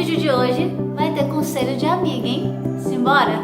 vídeo de hoje vai ter conselho de amiga, hein? Simbora?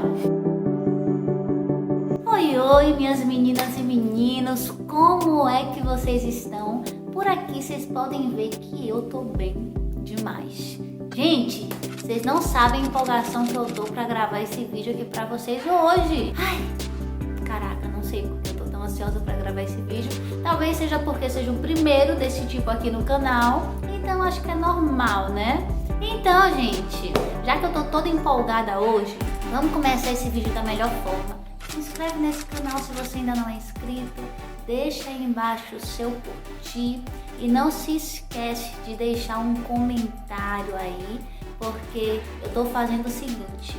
Oi, minhas meninas e meninos, como é que vocês estão? Por aqui vocês podem ver que eu tô bem demais. Gente, vocês não sabem a empolgação que eu tô pra gravar esse vídeo aqui pra vocês hoje. Ai, caraca, não sei porque eu tô tão ansiosa pra gravar esse vídeo. Talvez seja porque seja o primeiro desse tipo aqui no canal, então acho que é normal, né? Então, gente, já que eu tô toda empolgada hoje, vamos começar esse vídeo da melhor forma. Se inscreve nesse canal se você ainda não é inscrito, deixa aí embaixo o seu curtir e não se esquece de deixar um comentário aí, porque eu tô fazendo o seguinte,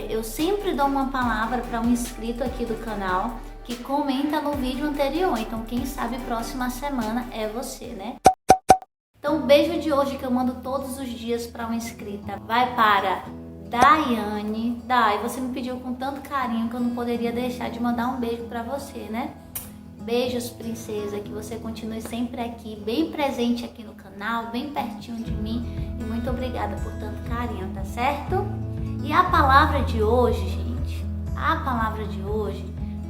eu sempre dou uma palavra para um inscrito aqui do canal que comenta no vídeo anterior, então quem sabe próxima semana é você, né? Então o beijo de hoje que eu mando todos os dias para uma inscrita vai para Daiane. Dai, você me pediu com tanto carinho que eu não poderia deixar de mandar um beijo para você, né? Beijos, princesa, que você continue sempre aqui, bem presente aqui no canal, bem pertinho de mim e muito obrigada por tanto carinho, tá certo? E a palavra de hoje, gente, a palavra de hoje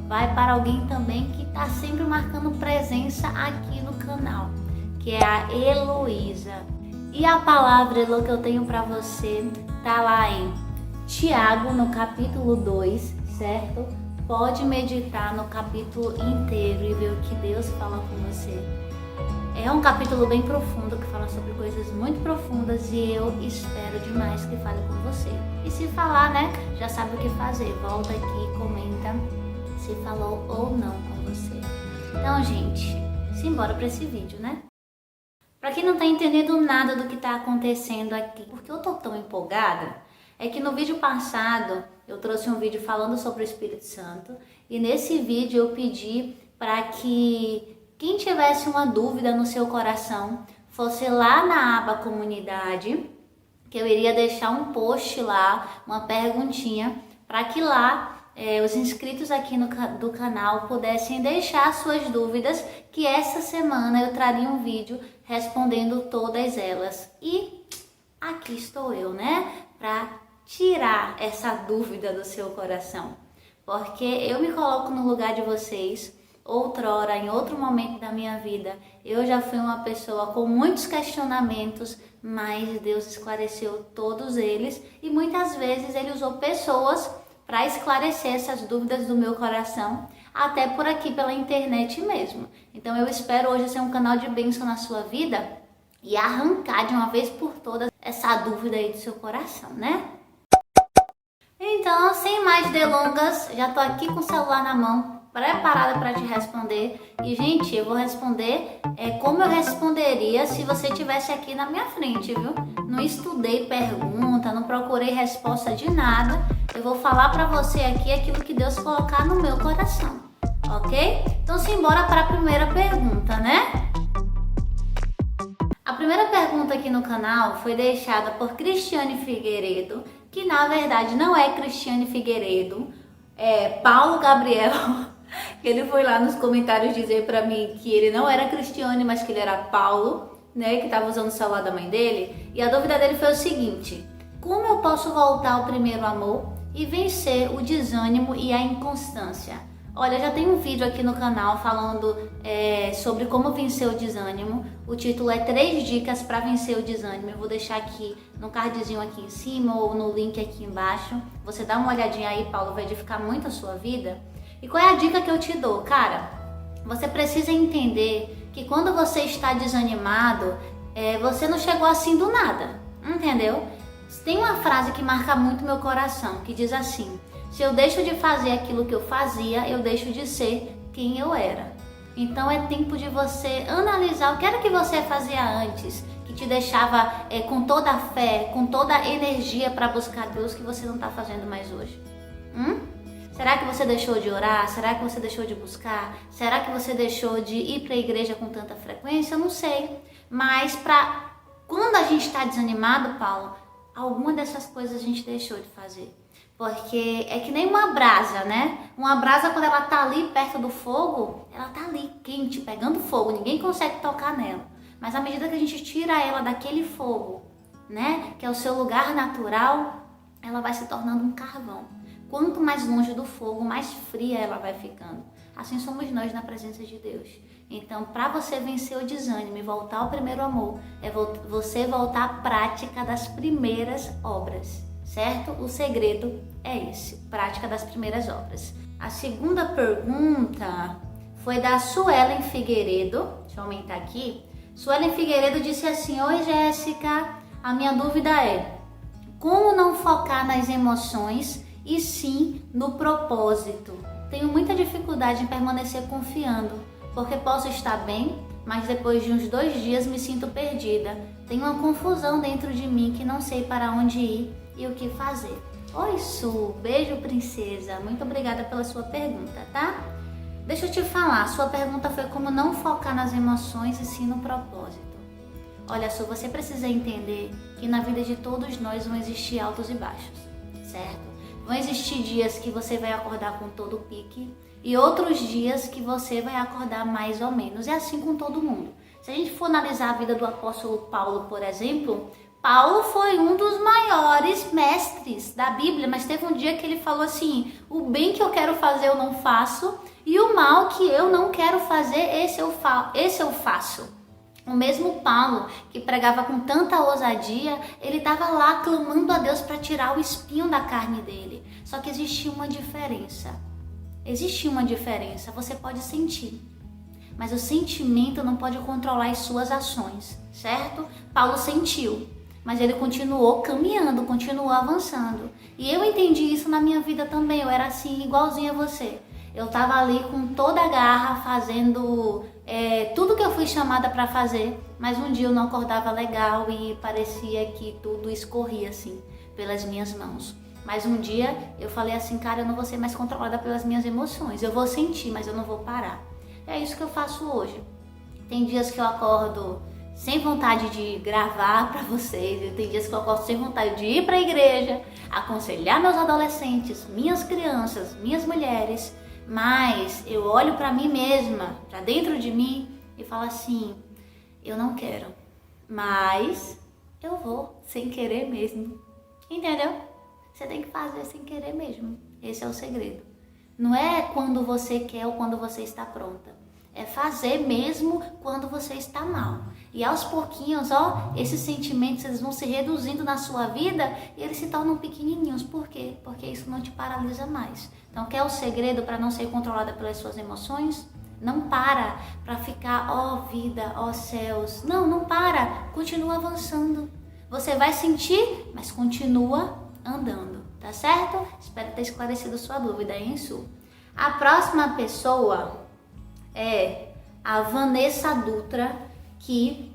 vai para alguém também que tá sempre marcando presença aqui no canal, que é a Heloísa. E a palavra, Elo, que eu tenho para você tá lá em Tiago, no capítulo 2, certo? Pode meditar no capítulo inteiro e ver o que Deus fala com você. É um capítulo bem profundo, que fala sobre coisas muito profundas e eu espero demais que fale com você. E se falar, né, já sabe o que fazer. Volta aqui e comenta se falou ou não com você. Então, gente, simbora para esse vídeo, né? Para quem não tá entendendo nada do que tá acontecendo aqui, porque eu tô tão empolgada, é que no vídeo passado eu trouxe um vídeo falando sobre o Espírito Santo e nesse vídeo eu pedi para que quem tivesse uma dúvida no seu coração fosse lá na aba comunidade, que eu iria deixar um post lá, uma perguntinha, para que lá os inscritos aqui do canal pudessem deixar suas dúvidas, que essa semana eu traria um vídeo respondendo todas elas. E aqui estou eu, né, para tirar essa dúvida do seu coração, porque eu me coloco no lugar de vocês. Outrora, em outro momento da minha vida, eu já fui uma pessoa com muitos questionamentos, mas Deus esclareceu todos eles e muitas vezes Ele usou pessoas para esclarecer essas dúvidas do meu coração, até por aqui pela internet mesmo. Então eu espero hoje ser um canal de bênção na sua vida e arrancar de uma vez por todas essa dúvida aí do seu coração, né? Então, sem mais delongas, já tô aqui com o celular na mão, preparada para te responder. E, gente, eu vou responder como eu responderia se você estivesse aqui na minha frente, viu? Não estudei pergunta, não procurei resposta de nada. Eu vou falar para você aqui aquilo que Deus colocar no meu coração, ok? Então, simbora para a primeira pergunta, né? A primeira pergunta aqui no canal foi deixada por Cristiane Figueiredo, que na verdade não é Cristiane Figueiredo, é Paulo Gabriel. Ele foi lá nos comentários dizer pra mim que ele não era Cristiane, mas que ele era Paulo, né, que estava usando o celular da mãe dele. E a dúvida dele foi o seguinte: como eu posso voltar ao primeiro amor e vencer o desânimo e a inconstância? Olha, já tem um vídeo aqui no canal falando sobre como vencer o desânimo. O título é 3 dicas para vencer o desânimo. Eu vou deixar aqui no cardzinho aqui em cima ou no link aqui embaixo. Você dá uma olhadinha aí, Paulo, vai edificar muito a sua vida. E qual é a dica que eu te dou? Cara, você precisa entender que quando você está desanimado, você não chegou assim do nada, entendeu? Tem uma frase que marca muito meu coração, que diz assim: se eu deixo de fazer aquilo que eu fazia, eu deixo de ser quem eu era. Então é tempo de você analisar o que era que você fazia antes, que te deixava com toda a fé, com toda a energia para buscar Deus, que você não está fazendo mais hoje. Será que você deixou de orar? Será que você deixou de buscar? Será que você deixou de ir para a igreja com tanta frequência? Eu não sei. Mas quando a gente está desanimado, Paulo, alguma dessas coisas a gente deixou de fazer. Porque é que nem uma brasa, né? Uma brasa, quando ela tá ali perto do fogo, ela tá ali quente, pegando fogo. Ninguém consegue tocar nela. Mas à medida que a gente tira ela daquele fogo, né, que é o seu lugar natural, ela vai se tornando um carvão. Quanto mais longe do fogo, mais fria ela vai ficando. Assim somos nós na presença de Deus. Então, para você vencer o desânimo e voltar ao primeiro amor, é você voltar à prática das primeiras obras, certo? O segredo é esse, prática das primeiras obras. A segunda pergunta foi da Suelen Figueiredo. Deixa eu aumentar aqui. Suelen Figueiredo disse assim: oi, Jéssica, a minha dúvida é como não focar nas emoções e sim no propósito. Tenho muita dificuldade em permanecer confiando, porque posso estar bem, mas depois de uns 2 dias me sinto perdida. Tenho uma confusão dentro de mim que não sei para onde ir e o que fazer. Oi, Su, beijo, princesa. Muito obrigada pela sua pergunta, tá? Deixa eu te falar, sua pergunta foi como não focar nas emoções e sim no propósito. Olha, Su, você precisa entender que na vida de todos nós vão existir altos e baixos, certo? Vão existir dias que você vai acordar com todo o pique e outros dias que você vai acordar mais ou menos. É assim com todo mundo. Se a gente for analisar a vida do apóstolo Paulo, por exemplo, Paulo foi um dos maiores mestres da Bíblia, mas teve um dia que ele falou assim: o bem que eu quero fazer eu não faço e o mal que eu não quero fazer, esse eu faço. O mesmo Paulo, que pregava com tanta ousadia, ele estava lá clamando a Deus para tirar o espinho da carne dele. Só que existia uma diferença. Você pode sentir, mas o sentimento não pode controlar as suas ações, certo? Paulo sentiu, mas ele continuou caminhando, continuou avançando. E eu entendi isso na minha vida também, eu era assim, igualzinha a você. Eu estava ali com toda a garra, fazendo tudo que eu fui chamada para fazer, mas um dia eu não acordava legal e parecia que tudo escorria assim, pelas minhas mãos. Mas um dia eu falei assim, cara, eu não vou ser mais controlada pelas minhas emoções, eu vou sentir, mas eu não vou parar. É isso que eu faço hoje. Tem dias que eu acordo sem vontade de gravar para vocês, tem dias que eu acordo sem vontade de ir para a igreja, aconselhar meus adolescentes, minhas crianças, minhas mulheres, mas eu olho para mim mesma, para dentro de mim e falo assim, eu não quero, mas eu vou, sem querer mesmo, entendeu? Você tem que fazer sem querer mesmo, esse é o segredo. Não é quando você quer ou quando você está pronta, é fazer mesmo quando você está mal. E aos pouquinhos, esses sentimentos eles vão se reduzindo na sua vida e eles se tornam pequenininhos. Por quê? Porque isso não te paralisa mais. Então, quer o segredo para não ser controlada pelas suas emoções? Não para ficar, vida, céus. Não para. Continua avançando. Você vai sentir, mas continua andando, tá certo? Espero ter esclarecido sua dúvida, hein, Su? A próxima pessoa é a Vanessa Dutra, que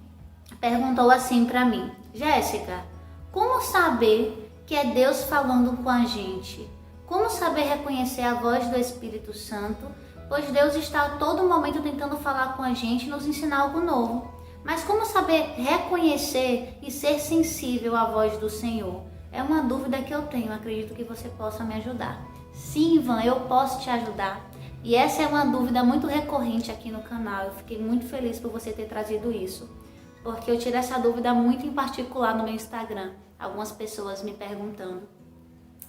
perguntou assim para mim: Jéssica, como saber que é Deus falando com a gente? Como saber reconhecer a voz do Espírito Santo? Pois Deus está a todo momento tentando falar com a gente e nos ensinar algo novo. Mas como saber reconhecer e ser sensível à voz do Senhor? É uma dúvida que eu tenho, acredito que você possa me ajudar. Sim, Ivan, eu posso te ajudar. E essa é uma dúvida muito recorrente aqui no canal. Eu fiquei muito feliz por você ter trazido isso, porque eu tirei essa dúvida muito em particular no meu Instagram. Algumas pessoas me perguntando,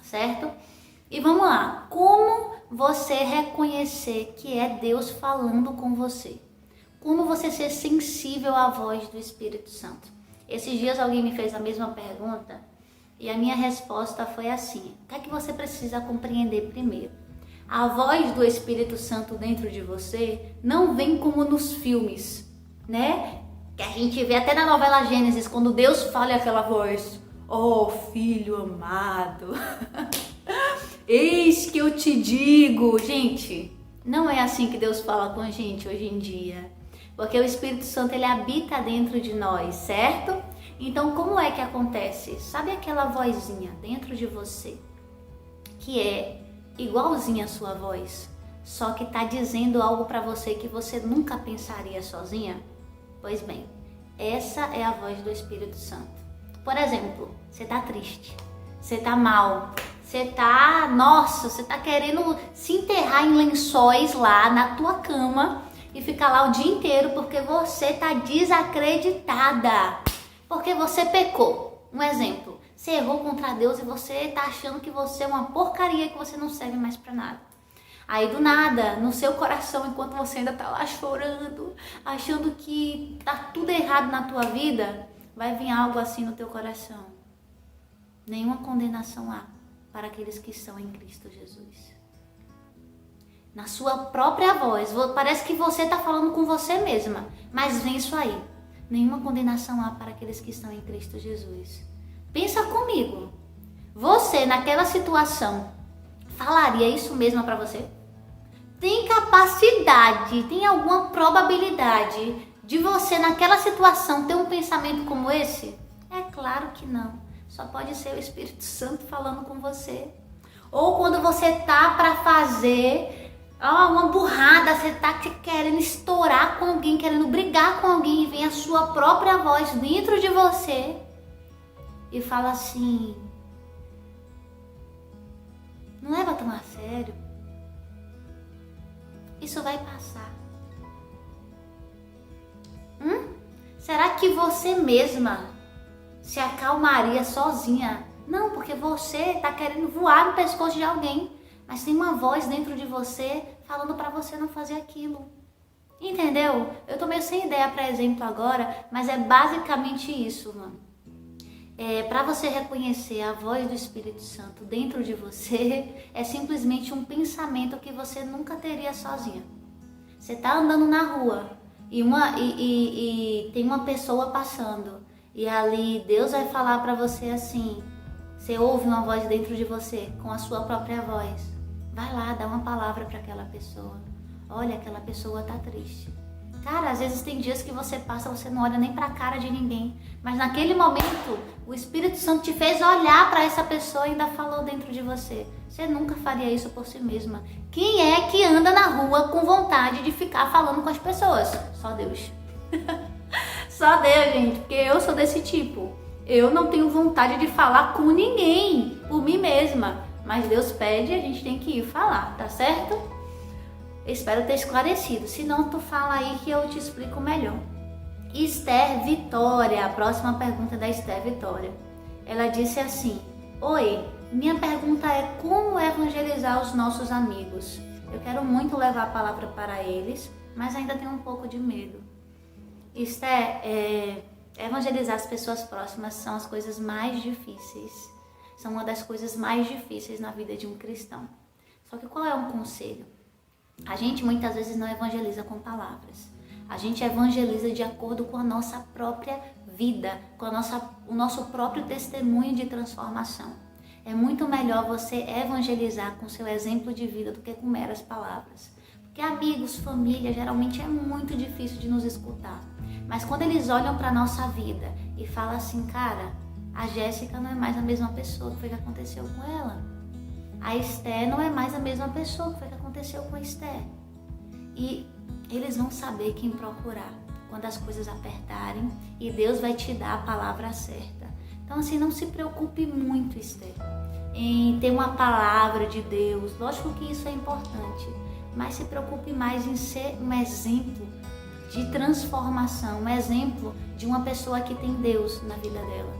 certo? E vamos lá. Como você reconhecer que é Deus falando com você? Como você ser sensível à voz do Espírito Santo? Esses dias alguém me fez a mesma pergunta e a minha resposta foi assim: o que é que você precisa compreender primeiro? A voz do Espírito Santo dentro de você não vem como nos filmes, né? Que a gente vê até na novela Gênesis, quando Deus fala aquela voz: oh, filho amado, eis que eu te digo. Gente, não é assim que Deus fala com a gente hoje em dia. Porque o Espírito Santo, ele habita dentro de nós, certo? Então, como é que acontece? Sabe aquela vozinha dentro de você que é igualzinha a sua voz, só que tá dizendo algo para você que você nunca pensaria sozinha? Pois bem, essa é a voz do Espírito Santo. Por exemplo, você tá triste, você tá mal, você tá querendo se enterrar em lençóis lá na tua cama e ficar lá o dia inteiro porque você tá desacreditada, porque você pecou. Um exemplo, você errou contra Deus e você tá achando que você é uma porcaria, que você não serve mais para nada. Aí do nada, no seu coração, enquanto você ainda tá lá chorando, achando que tá tudo errado na tua vida, vai vir algo assim no teu coração. Nenhuma condenação há para aqueles que estão em Cristo Jesus. Na sua própria voz, parece que você tá falando com você mesma, mas vem isso aí. Nenhuma condenação há para aqueles que estão em Cristo Jesus. Pensa comigo. Você, naquela situação, falaria isso mesmo para você? Tem capacidade, tem alguma probabilidade de você, naquela situação, ter um pensamento como esse? É claro que não. Só pode ser o Espírito Santo falando com você. Ou quando você tá para fazer uma burrada, você tá querendo estourar com alguém, querendo brigar com alguém, e vem a sua própria voz dentro de você e fala assim: não leva tão a sério. Isso vai passar. Será que você mesma se acalmaria sozinha? Não, porque você tá querendo voar no pescoço de alguém, mas tem uma voz dentro de você falando para você não fazer aquilo. Entendeu? Eu tô meio sem ideia para exemplo agora, mas é basicamente isso, mano. Para você reconhecer a voz do Espírito Santo dentro de você, é simplesmente um pensamento que você nunca teria sozinha. Você tá andando na rua e tem uma pessoa passando, e ali Deus vai falar para você assim, você ouve uma voz dentro de você com a sua própria voz. Vai lá, dá uma palavra para aquela pessoa. Olha, aquela pessoa tá triste. Cara, às vezes tem dias que você passa, você não olha nem para a cara de ninguém, mas naquele momento o Espírito Santo te fez olhar para essa pessoa e ainda falou dentro de você. Você nunca faria isso por si mesma. Quem é que anda na rua com vontade de ficar falando com as pessoas? Só Deus. Só Deus, gente, porque eu sou desse tipo. Eu não tenho vontade de falar com ninguém por mim mesma, mas Deus pede e a gente tem que ir falar, tá certo? Espero ter esclarecido, se não tu fala aí que eu te explico melhor. Esther Vitória, a próxima pergunta é da Esther Vitória. Ela disse assim: oi, minha pergunta é como evangelizar os nossos amigos? Eu quero muito levar a palavra para eles, mas ainda tenho um pouco de medo. Esther, evangelizar as pessoas próximas são as coisas mais difíceis. São uma das coisas mais difíceis na vida de um cristão. Só que qual é um conselho? A gente muitas vezes não evangeliza com palavras. A gente evangeliza de acordo com a nossa própria vida, com o nosso próprio testemunho de transformação. É muito melhor você evangelizar com seu exemplo de vida do que com meras palavras. Porque amigos, família, geralmente é muito difícil de nos escutar. Mas quando eles olham para a nossa vida e falam assim, cara, a Jéssica não é mais a mesma pessoa, que foi que aconteceu com ela? A Esther não é mais a mesma pessoa, que foi que aconteceu com a Esther? E eles vão saber quem procurar quando as coisas apertarem e Deus vai te dar a palavra certa. Então assim, não se preocupe muito, Esther, em ter uma palavra de Deus. Lógico que isso é importante, mas se preocupe mais em ser um exemplo de transformação, um exemplo de uma pessoa que tem Deus na vida dela,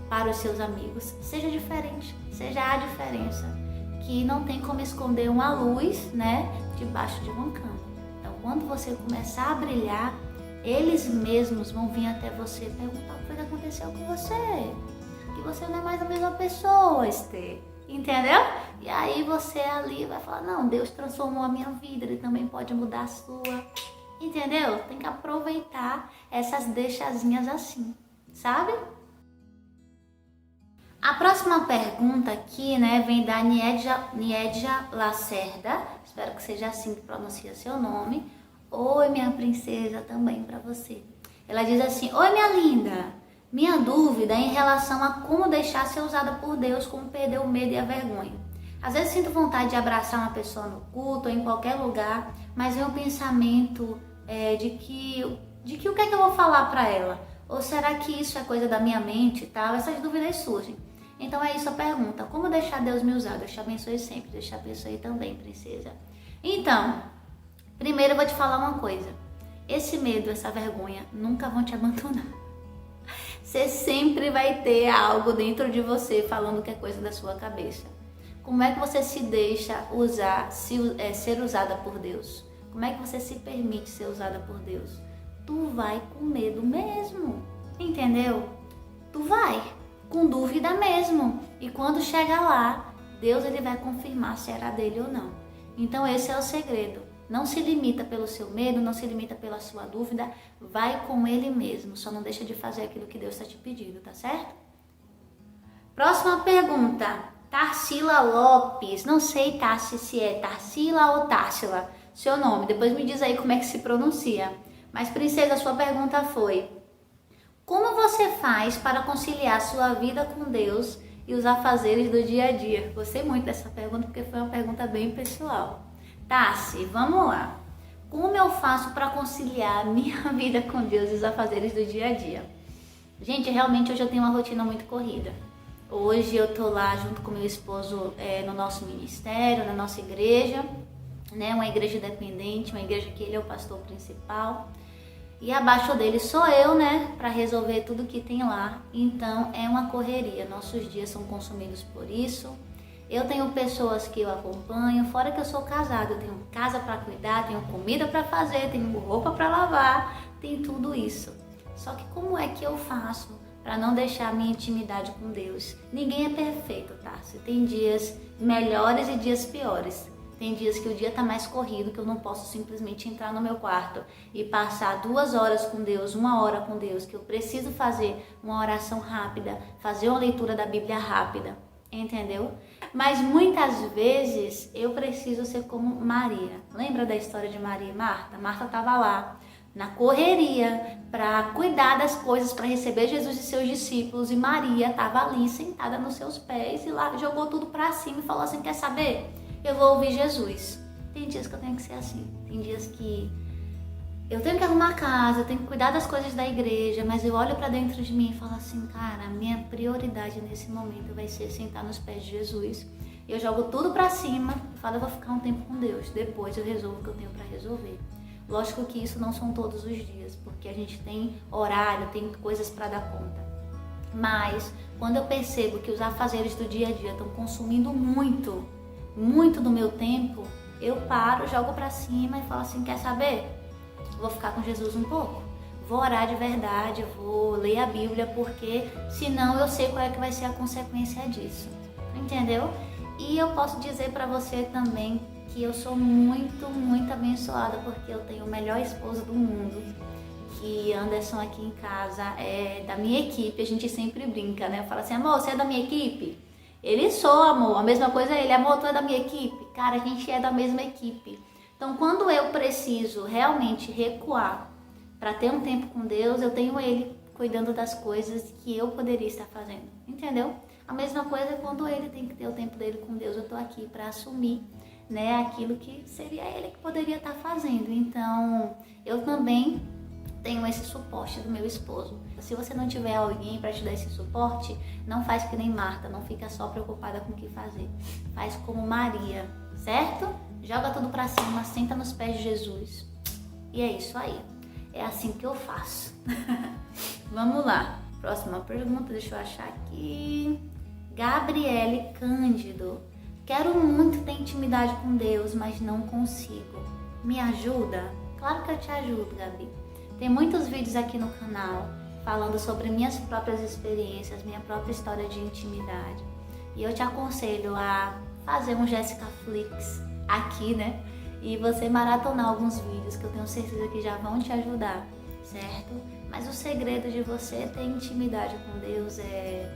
para os seus amigos. Seja diferente, seja a diferença, que não tem como esconder uma luz, né, debaixo de uma cama. Então, quando você começar a brilhar, eles mesmos vão vir até você e perguntar o que aconteceu com você, que você não é mais a mesma pessoa, Esther, entendeu? E aí você ali vai falar, não, Deus transformou a minha vida, Ele também pode mudar a sua, entendeu? Tem que aproveitar essas deixazinhas assim, sabe? A próxima pergunta aqui, né, vem da Niedja Lacerda, espero que seja assim que pronuncia seu nome. Oi, minha princesa, também para você. Ela diz assim: oi, minha linda, minha dúvida é em relação a como deixar ser usada por Deus, como perder o medo e a vergonha. Às vezes sinto vontade de abraçar uma pessoa no culto ou em qualquer lugar, mas vem o pensamento de que o que é que eu vou falar para ela? Ou será que isso é coisa da minha mente e tal? Essas dúvidas surgem. Então é isso a pergunta: como deixar Deus me usar? Deus te abençoe sempre, Deus te abençoe também, princesa. Então, primeiro eu vou te falar uma coisa: esse medo, essa vergonha nunca vão te abandonar. Você sempre vai ter algo dentro de você falando que é coisa da sua cabeça. Como é que você se deixa ser usada por Deus? Como é que você se permite ser usada por Deus? Tu vai com medo mesmo, entendeu? Tu vai com dúvida mesmo. E quando chega lá, Deus ele vai confirmar se era dele ou não. Então esse é o segredo. Não se limita pelo seu medo, não se limita pela sua dúvida. Vai com ele mesmo. Só não deixa de fazer aquilo que Deus está te pedindo, tá certo? Próxima pergunta. Tarsila Lopes. Não sei, Tassi, se é Tarsila ou Tarsila. Seu nome. Depois me diz aí como é que se pronuncia. Mas, princesa, a sua pergunta foi: como você faz para conciliar sua vida com Deus e os afazeres do dia a dia? Gostei muito dessa pergunta porque foi uma pergunta bem pessoal. Tassi, vamos lá. Como eu faço para conciliar minha vida com Deus e os afazeres do dia a dia? Gente, realmente hoje eu tenho uma rotina muito corrida. Hoje eu tô lá junto com meu esposo no nosso ministério, na nossa igreja, né? Uma igreja independente, uma igreja que ele é o pastor principal. E abaixo dele sou eu, né, para resolver tudo que tem lá. Então é uma correria, nossos dias são consumidos por isso. Eu tenho pessoas que eu acompanho, fora que eu sou casada, eu tenho casa para cuidar, tenho comida para fazer, tenho roupa para lavar, tem tudo isso. Só que como é que eu faço para não deixar a minha intimidade com Deus? Ninguém é perfeito, tá? Tem dias melhores e dias piores. Tem dias que o dia tá mais corrido, que eu não posso simplesmente entrar no meu quarto e passar 2 horas com Deus, 1 hora com Deus, que eu preciso fazer uma oração rápida, fazer uma leitura da Bíblia rápida, entendeu? Mas muitas vezes eu preciso ser como Maria. Lembra da história de Maria e Marta? Marta estava lá na correria para cuidar das coisas, para receber Jesus e seus discípulos, e Maria estava ali sentada nos seus pés e lá jogou tudo para cima e falou assim: quer saber? Eu vou ouvir Jesus. Tem dias que eu tenho que ser assim. Tem dias que eu tenho que arrumar a casa, eu tenho que cuidar das coisas da igreja, mas eu olho pra dentro de mim e falo assim: cara, a minha prioridade nesse momento vai ser sentar nos pés de Jesus. Eu jogo tudo pra cima e falo: eu vou ficar um tempo com Deus, depois eu resolvo o que eu tenho pra resolver. Lógico que isso não são todos os dias, porque a gente tem horário, tem coisas pra dar conta. Mas quando eu percebo que os afazeres do dia a dia estão consumindo muito do meu tempo, eu paro, jogo pra cima e falo assim: quer saber? Vou ficar com Jesus um pouco, vou orar de verdade, vou ler a Bíblia, porque senão eu sei qual é que vai ser a consequência disso, entendeu? E eu posso dizer pra você também que eu sou muito abençoada, porque eu tenho o melhor esposo do mundo, que Anderson aqui em casa é da minha equipe. A gente sempre brinca, né? Eu falo assim: amor, você é da minha equipe? Ele sou, amor. A mesma coisa é ele: amor, tu é da minha equipe? Cara, a gente é da mesma equipe. Então, quando eu preciso realmente recuar para ter um tempo com Deus, eu tenho ele cuidando das coisas que eu poderia estar fazendo, entendeu? A mesma coisa é quando ele tem que ter o tempo dele com Deus. Eu tô aqui para assumir, né, aquilo que seria ele que poderia estar fazendo. Então, eu também tenho esse suporte do meu esposo. Se você não tiver alguém para te dar esse suporte, não faz que nem Marta, não fica só preocupada com o que fazer. Faz como Maria, certo? Joga tudo pra cima, senta nos pés de Jesus. E é isso aí. É assim que eu faço. Vamos lá. Próxima pergunta, deixa eu achar aqui. Gabriele Cândido. Quero muito ter intimidade com Deus, mas não consigo. Me ajuda? Claro que eu te ajudo, Gabi. Tem muitos vídeos aqui no canal falando sobre minhas próprias experiências, minha própria história de intimidade. E eu te aconselho a fazer um Jéssica Flix aqui, né? E você maratonar alguns vídeos que eu tenho certeza que já vão te ajudar, certo? Mas o segredo de você ter intimidade com Deus é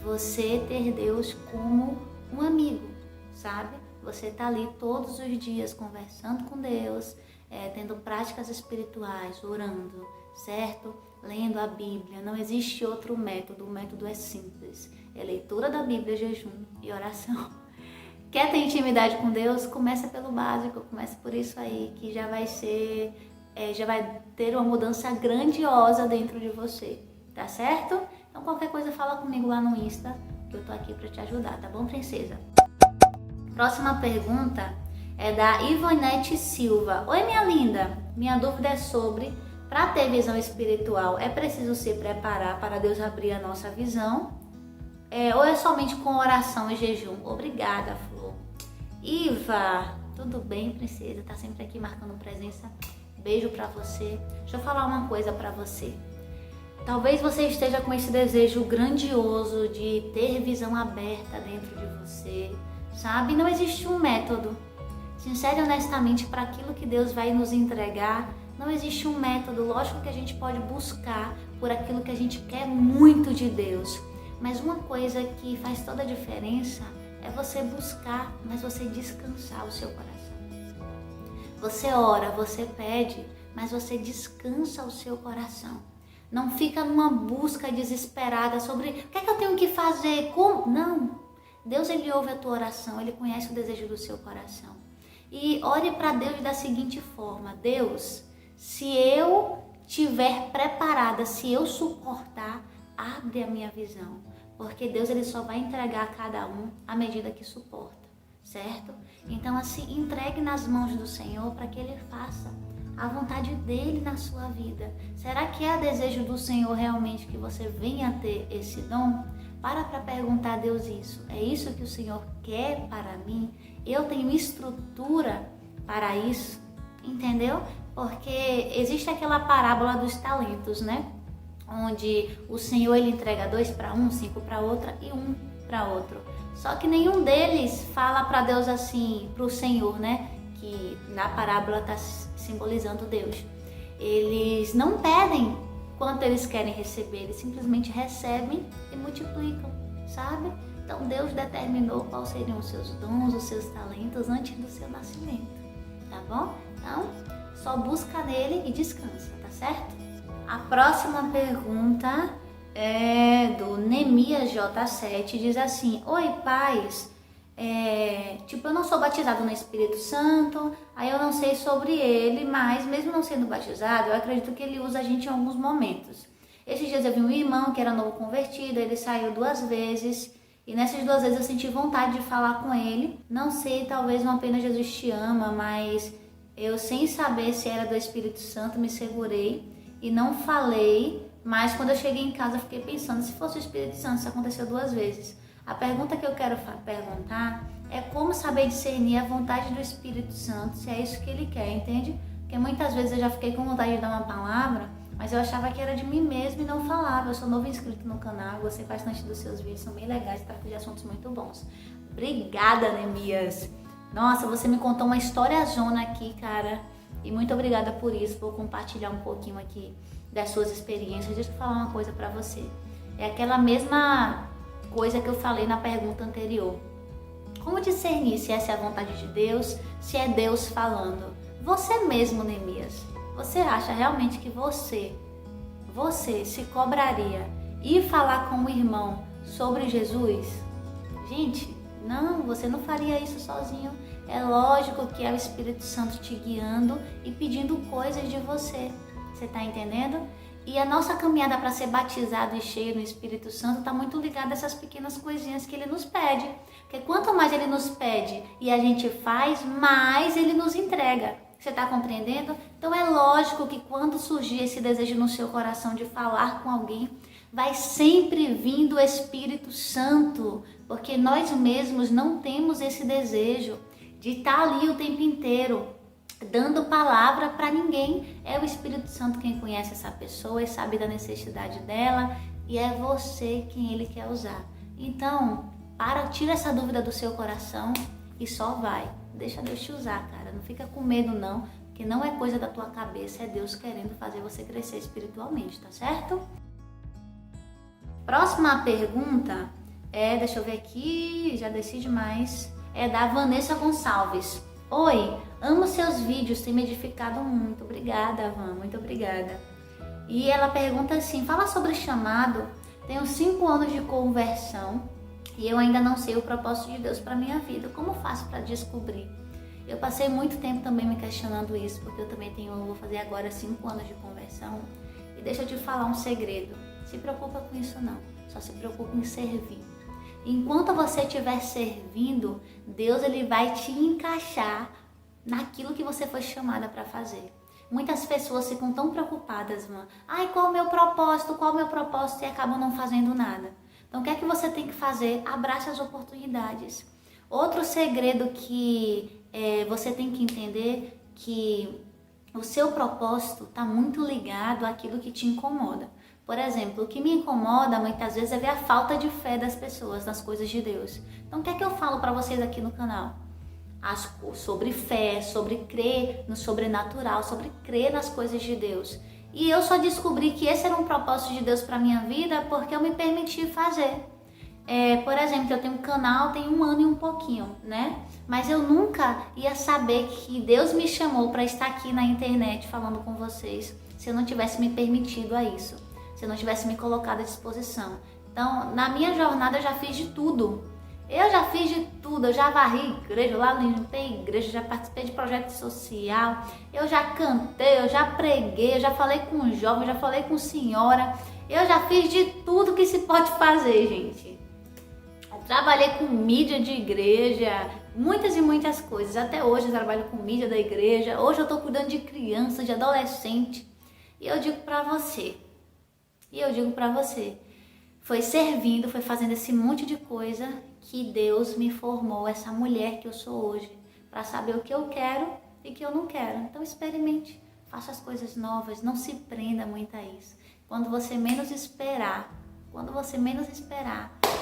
você ter Deus como um amigo, sabe? Você tá ali todos os dias conversando com Deus, tendo práticas espirituais, orando, certo? Lendo a Bíblia. Não existe outro método, o método é simples. É leitura da Bíblia, jejum e oração. Quer ter intimidade com Deus? Começa pelo básico, começa por isso aí, que já vai ser, já vai ter uma mudança grandiosa dentro de você, tá certo? Então qualquer coisa fala comigo lá no Insta, que eu tô aqui pra te ajudar, tá bom, princesa? Próxima pergunta é da Ivonete Silva. Oi, minha linda, minha dúvida é sobre para ter visão espiritual é preciso se preparar para Deus abrir a nossa visão? Ou é somente com oração e jejum? Obrigada, Flor. Iva, tudo bem, princesa? Tá sempre aqui marcando presença. Beijo pra você. Deixa eu falar uma coisa pra você. Talvez você esteja com esse desejo grandioso de ter visão aberta dentro de você, sabe? Não existe um método. Sincero e honestamente, para aquilo que Deus vai nos entregar, não existe um método. Lógico que a gente pode buscar por aquilo que a gente quer muito de Deus. Mas uma coisa que faz toda a diferença é você buscar, mas você descansar o seu coração. Você ora, você pede, mas você descansa o seu coração. Não fica numa busca desesperada sobre o que é que eu tenho que fazer, como? Não. Deus, ele ouve a tua oração, ele conhece o desejo do seu coração. E ore para Deus da seguinte forma: Deus, se eu estiver preparada, se eu suportar, abre a minha visão. Porque Deus, ele só vai entregar a cada um à medida que suporta, certo? Então, assim, entregue nas mãos do Senhor para que ele faça a vontade dele na sua vida. Será que é desejo do Senhor realmente que você venha a ter esse dom? Para perguntar a Deus isso. É isso que o Senhor quer para mim? Eu tenho estrutura para isso? Entendeu? Porque existe aquela parábola dos talentos, né? Onde o Senhor, ele entrega 2 para um, 5 para outra e 1 para outro. Só que nenhum deles fala para Deus assim, para o Senhor, né? Que na parábola está simbolizando Deus. Eles não pedem quanto eles querem receber, eles simplesmente recebem e multiplicam, sabe? Então Deus determinou quais seriam os seus dons, os seus talentos antes do seu nascimento, tá bom? Então, só busca nele e descansa, tá certo? A próxima pergunta é do Neemias J7, diz assim: Oi, paz, eu não sou batizado no Espírito Santo, aí eu não sei sobre ele, mas mesmo não sendo batizado, eu acredito que ele usa a gente em alguns momentos. Esses dias eu vi um irmão que era novo convertido, ele saiu 2 vezes, e nessas 2 vezes eu senti vontade de falar com ele. Não sei, talvez não apenas Jesus te ama, mas eu, sem saber se era do Espírito Santo, me segurei e não falei, mas quando eu cheguei em casa eu fiquei pensando, se fosse o Espírito Santo, isso aconteceu 2 vezes. A pergunta que eu quero perguntar é como saber discernir a vontade do Espírito Santo, se é isso que ele quer, entende? Porque muitas vezes eu já fiquei com vontade de dar uma palavra, mas eu achava que era de mim mesma e não falava. Eu sou novo inscrito no canal, gostei bastante dos seus vídeos, são bem legais, tratam de assuntos muito bons. Obrigada, Neemias! Nossa, você me contou uma história zona aqui, cara, e muito obrigada por isso. Vou compartilhar um pouquinho aqui das suas experiências. Deixa eu falar uma coisa pra você. É aquela mesma coisa que eu falei na pergunta anterior. Como discernir se essa é a vontade de Deus, se é Deus falando? Você mesmo, Neemias, você acha realmente que você se cobraria ir falar com o irmão sobre Jesus? Gente, não, você não faria isso sozinho. É lógico que é o Espírito Santo te guiando e pedindo coisas de você. Você tá entendendo? E a nossa caminhada para ser batizado e cheio no Espírito Santo está muito ligada a essas pequenas coisinhas que ele nos pede. Porque quanto mais ele nos pede e a gente faz, mais ele nos entrega. Você está compreendendo? Então é lógico que quando surgir esse desejo no seu coração de falar com alguém, vai sempre vir do Espírito Santo. Porque nós mesmos não temos esse desejo de estar ali o tempo inteiro dando palavra para ninguém. É o Espírito Santo quem conhece essa pessoa e sabe da necessidade dela, e é você quem ele quer usar. Então, tira essa dúvida do seu coração e só vai. Deixa Deus te usar, cara. Não fica com medo não, porque não é coisa da tua cabeça, é Deus querendo fazer você crescer espiritualmente, tá certo? Próxima pergunta deixa eu ver aqui, já desci demais, é da Vanessa Gonçalves. Oi, amo seus vídeos, tem me edificado muito. Obrigada, Van, muito obrigada. E ela pergunta assim: fala sobre chamado. Tenho 5 anos de conversão e eu ainda não sei o propósito de Deus para minha vida. Como faço para descobrir? Eu passei muito tempo também me questionando isso, porque eu também vou fazer agora 5 anos de conversão. E deixa eu te falar um segredo. Se preocupa com isso não, só se preocupa em servir. Enquanto você estiver servindo, Deus ele vai te encaixar naquilo que você foi chamada para fazer. muitas pessoas ficam tão preocupadas, mano. Ai, qual é o meu propósito? Qual é o meu propósito? E acabam não fazendo nada. Então, o que é que você tem que fazer? Abrace as oportunidades. Outro segredo que você tem que entender que o seu propósito está muito ligado àquilo que te incomoda. Por exemplo, o que me incomoda muitas vezes é ver a falta de fé das pessoas nas coisas de Deus. Então, o que é que eu falo para vocês aqui no canal? Sobre fé, sobre crer no sobrenatural, sobre crer nas coisas de Deus. E eu só descobri que esse era um propósito de Deus para minha vida porque eu me permiti fazer. Por exemplo, eu tenho um canal tem 1 ano e um pouquinho, né? Mas eu nunca ia saber que Deus me chamou para estar aqui na internet falando com vocês se eu não tivesse me permitido a isso, se eu não tivesse me colocado à disposição. Então, na minha jornada eu já fiz de tudo. Eu já fiz de tudo, eu já varri igreja, lá limpei igreja, já participei de projeto social, eu já cantei, eu já preguei, eu já falei com jovem, já falei com senhora, eu já fiz de tudo que se pode fazer, gente. Trabalhei com mídia de igreja, muitas e muitas coisas. Até hoje eu trabalho com mídia da igreja. Hoje eu estou cuidando de criança, de adolescente. E eu digo para você, foi servindo, foi fazendo esse monte de coisa que Deus me formou, essa mulher que eu sou hoje, para saber o que eu quero e o que eu não quero. Então experimente, faça as coisas novas, não se prenda muito a isso. Quando você menos esperar,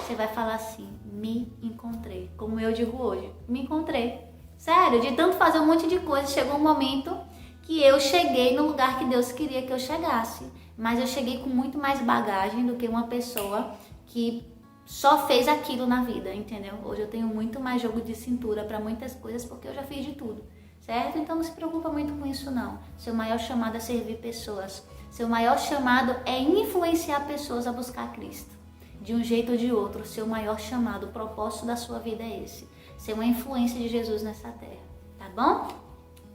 você vai falar assim, me encontrei. Como eu digo hoje, me encontrei. Sério, de tanto fazer um monte de coisa, chegou um momento que eu cheguei no lugar que Deus queria que eu chegasse. Mas eu cheguei com muito mais bagagem do que uma pessoa que só fez aquilo na vida, entendeu? Hoje eu tenho muito mais jogo de cintura para muitas coisas porque eu já fiz de tudo, certo? Então não se preocupa muito com isso não. Seu maior chamado é servir pessoas. Seu maior chamado é influenciar pessoas a buscar Cristo. De um jeito ou de outro, seu maior chamado, o propósito da sua vida é esse. Ser uma influência de Jesus nessa terra, tá bom?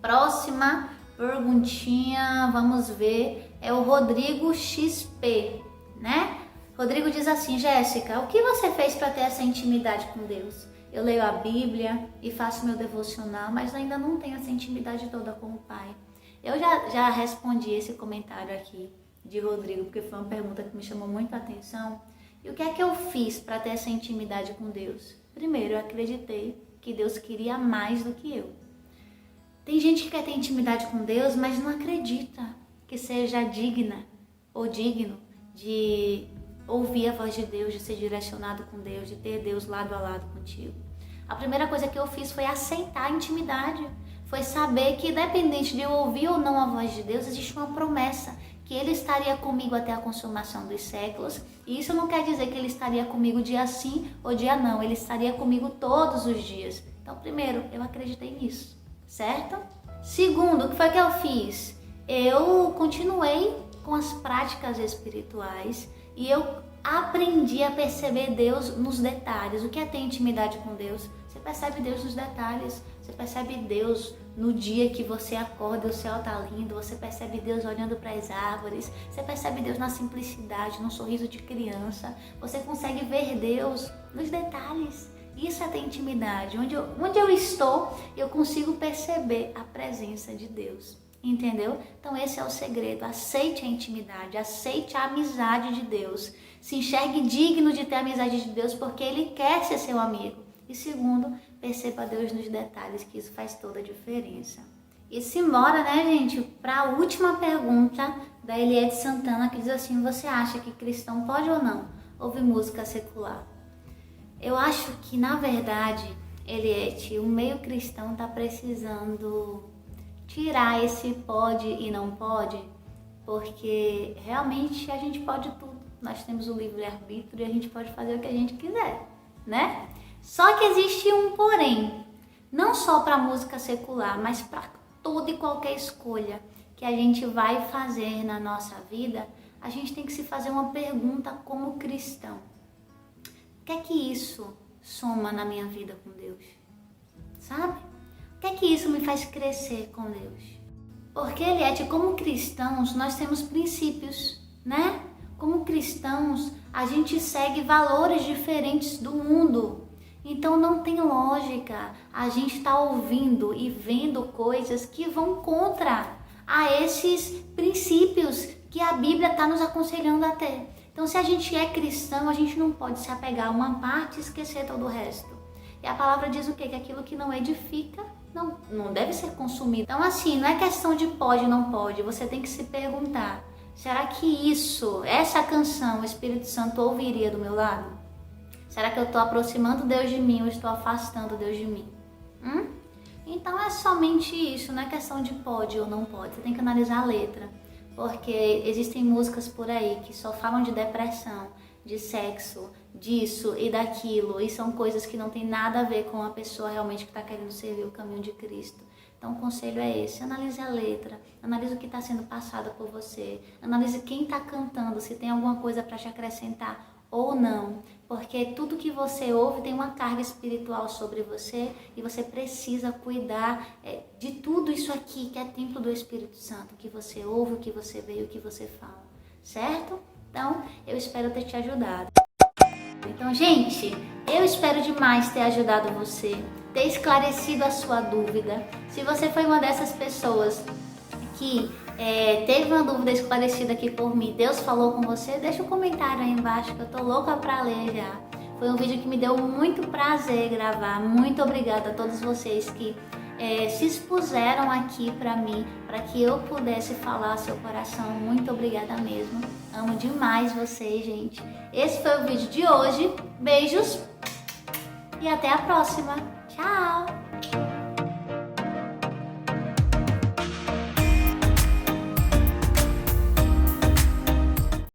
Próxima perguntinha, vamos ver, é o Rodrigo XP, né? Rodrigo diz assim, Jéssica, o que você fez para ter essa intimidade com Deus? Eu leio a Bíblia e faço meu devocional, mas ainda não tenho essa intimidade toda com o Pai. Eu já respondi esse comentário aqui de Rodrigo, porque foi uma pergunta que me chamou muito a atenção. E o que é que eu fiz para ter essa intimidade com Deus? Primeiro, eu acreditei que Deus queria mais do que eu. Tem gente que quer ter intimidade com Deus, mas não acredita que seja digna ou digno de ouvir a voz de Deus, de ser direcionado com Deus, de ter Deus lado a lado contigo. A primeira coisa que eu fiz foi aceitar a intimidade. Foi saber que, independente de eu ouvir ou não a voz de Deus, existe uma promessa que Ele estaria comigo até a consumação dos séculos. E isso não quer dizer que Ele estaria comigo dia sim ou dia não. Ele estaria comigo todos os dias. Então, primeiro, eu acreditei nisso, certo? Segundo, o que foi que eu fiz? Eu continuei com as práticas espirituais e eu aprendi a perceber Deus nos detalhes. O que é ter intimidade com Deus? Você percebe Deus nos detalhes. Você percebe Deus no dia que você acorda, o céu tá lindo. Você percebe Deus olhando para as árvores. Você percebe Deus na simplicidade, no sorriso de criança. Você consegue ver Deus nos detalhes. Isso é ter intimidade. Onde eu estou, eu consigo perceber a presença de Deus. Entendeu? Então esse é o segredo. Aceite a intimidade, aceite a amizade de Deus. Se enxergue digno de ter a amizade de Deus porque Ele quer ser seu amigo. E segundo, perceba Deus nos detalhes, que isso faz toda a diferença. E simbora, né, gente, para a última pergunta da Eliette Santana, que diz assim, você acha que cristão pode ou não ouvir música secular? Eu acho que, na verdade, Eliette, o meio cristão está precisando tirar esse pode e não pode, porque realmente a gente pode tudo. Nós temos o livre-arbítrio e a gente pode fazer o que a gente quiser, né? Só que existe um porém, não só para a música secular, mas para toda e qualquer escolha que a gente vai fazer na nossa vida, a gente tem que se fazer uma pergunta como cristão. O que é que isso soma na minha vida com Deus? Sabe? O que é que isso me faz crescer com Deus? Porque, Eliette, como cristãos, nós temos princípios, né? Como cristãos, a gente segue valores diferentes do mundo. Então não tem lógica a gente estar ouvindo e vendo coisas que vão contra a esses princípios que a Bíblia está nos aconselhando a ter. Então, se a gente é cristão, a gente não pode se apegar a uma parte e esquecer todo o resto. E a palavra diz o quê? Que aquilo que não edifica não deve ser consumido. Então, assim, não é questão de pode ou não pode. Você tem que se perguntar, será que essa canção, o Espírito Santo ouviria do meu lado? Será que eu estou aproximando Deus de mim ou estou afastando Deus de mim? Então é somente isso, não é questão de pode ou não pode. Você tem que analisar a letra, porque existem músicas por aí que só falam de depressão, de sexo, disso e daquilo, e são coisas que não tem nada a ver com a pessoa realmente que está querendo servir o caminho de Cristo. Então o conselho é esse, analise a letra, analise o que está sendo passado por você, analise quem está cantando, se tem alguma coisa para te acrescentar ou não, porque tudo que você ouve tem uma carga espiritual sobre você e você precisa cuidar de tudo isso aqui que é templo do Espírito Santo, que você ouve, o que você vê e o que você fala, certo? Então, eu espero ter te ajudado. Então, gente, eu espero demais ter ajudado você, ter esclarecido a sua dúvida. Se você foi uma dessas pessoas que teve uma dúvida esclarecida aqui por mim, Deus falou com você, deixa um comentário aí embaixo que eu tô louca pra ler já. Foi um vídeo que me deu muito prazer gravar. Muito obrigada a todos vocês que se expuseram aqui pra mim, para que eu pudesse falar ao seu coração. Muito obrigada mesmo. Amo demais vocês, gente. Esse foi o vídeo de hoje. Beijos e até a próxima. Tchau!